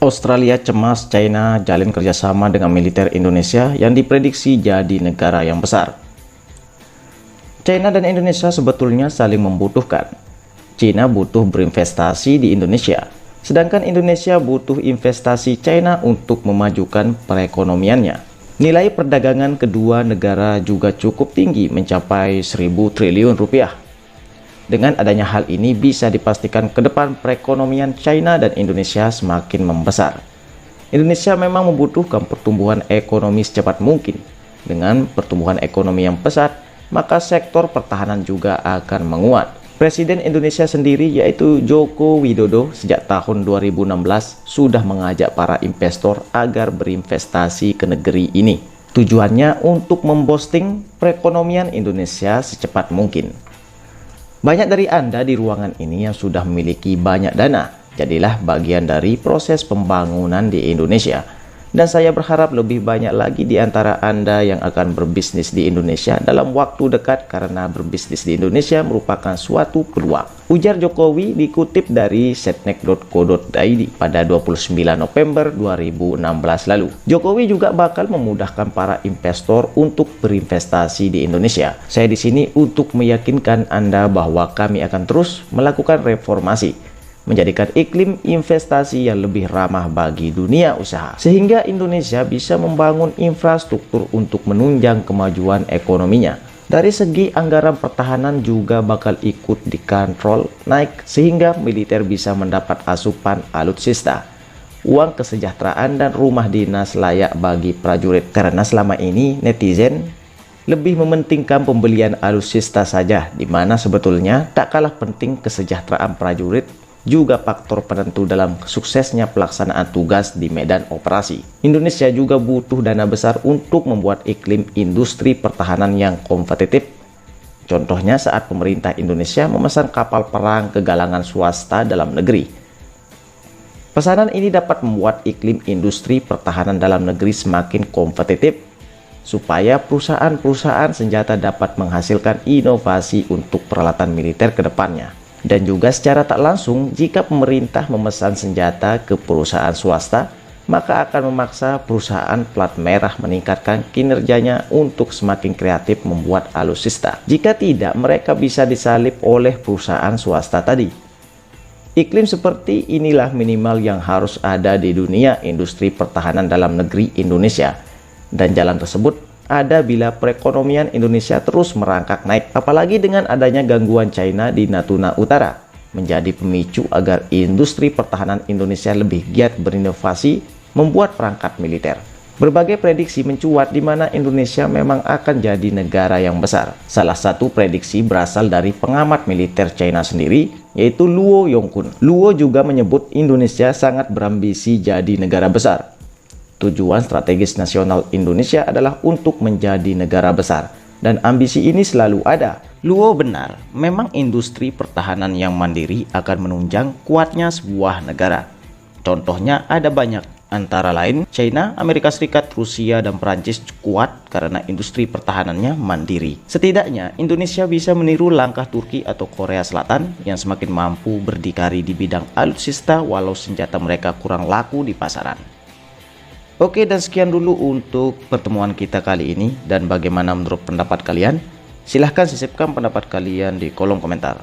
Australia cemas China jalin kerjasama dengan militer Indonesia yang diprediksi jadi negara yang besar. China dan Indonesia sebetulnya saling membutuhkan. China butuh berinvestasi di Indonesia, sedangkan Indonesia butuh investasi China untuk memajukan perekonomiannya. Nilai perdagangan kedua negara juga cukup tinggi, mencapai 1.000 triliun rupiah. Dengan adanya hal ini bisa dipastikan ke depan perekonomian China dan Indonesia semakin membesar. Indonesia memang membutuhkan pertumbuhan ekonomi secepat mungkin. Dengan pertumbuhan ekonomi yang pesat, maka sektor pertahanan juga akan menguat. Presiden Indonesia sendiri yaitu Joko Widodo sejak tahun 2016 sudah mengajak para investor agar berinvestasi ke negeri ini. Tujuannya untuk memboosting perekonomian Indonesia secepat mungkin. Banyak dari Anda di ruangan ini yang sudah memiliki banyak dana. Jadilah bagian dari proses pembangunan di Indonesia. Dan saya berharap lebih banyak lagi di antara Anda yang akan berbisnis di Indonesia dalam waktu dekat, karena berbisnis di Indonesia merupakan suatu peluang. Ujar Jokowi dikutip dari setnek.co.id pada 29 November 2016 lalu. Jokowi juga bakal memudahkan para investor untuk berinvestasi di Indonesia. Saya di sini untuk meyakinkan Anda bahwa kami akan terus melakukan reformasi, menjadikan iklim investasi yang lebih ramah bagi dunia usaha, sehingga Indonesia bisa membangun infrastruktur untuk menunjang kemajuan ekonominya. Dari segi anggaran pertahanan juga bakal ikut dikontrol naik, sehingga militer bisa mendapat asupan alutsista, uang kesejahteraan, dan rumah dinas layak bagi prajurit. Karena selama ini netizen lebih mementingkan pembelian alutsista saja, di mana sebetulnya tak kalah penting kesejahteraan prajurit juga faktor penentu dalam suksesnya pelaksanaan tugas di medan operasi. Indonesia juga butuh dana besar untuk membuat iklim industri pertahanan yang kompetitif. Contohnya saat pemerintah Indonesia memesan kapal perang ke galangan swasta dalam negeri. Pesanan ini dapat membuat iklim industri pertahanan dalam negeri semakin kompetitif, supaya perusahaan-perusahaan senjata dapat menghasilkan inovasi untuk peralatan militer ke depannya. Dan juga secara tak langsung, jika pemerintah memesan senjata ke perusahaan swasta, maka akan memaksa perusahaan plat merah meningkatkan kinerjanya untuk semakin kreatif membuat alutsista. Jika tidak, mereka bisa disalip oleh perusahaan swasta tadi. Iklim seperti inilah minimal yang harus ada di dunia industri pertahanan dalam negeri Indonesia. Dan jalan tersebut ada bila perekonomian Indonesia terus merangkak naik, apalagi dengan adanya gangguan China di Natuna Utara, menjadi pemicu agar industri pertahanan Indonesia lebih giat berinovasi membuat perangkat militer. Berbagai prediksi mencuat di mana Indonesia memang akan jadi negara yang besar. Salah satu prediksi berasal dari pengamat militer China sendiri, yaitu Luo Yongkun. Luo juga menyebut Indonesia sangat berambisi jadi negara besar. Tujuan strategis nasional Indonesia adalah untuk menjadi negara besar, dan ambisi ini selalu ada. Luo benar, memang industri pertahanan yang mandiri akan menunjang kuatnya sebuah negara. Contohnya ada banyak, antara lain China, Amerika Serikat, Rusia, dan Perancis kuat karena industri pertahanannya mandiri. Setidaknya Indonesia bisa meniru langkah Turki atau Korea Selatan yang semakin mampu berdikari di bidang alutsista walau senjata mereka kurang laku di pasaran. Oke, dan sekian dulu untuk pertemuan kita kali ini. Dan bagaimana menurut pendapat kalian? Silahkan sisipkan pendapat kalian di kolom komentar.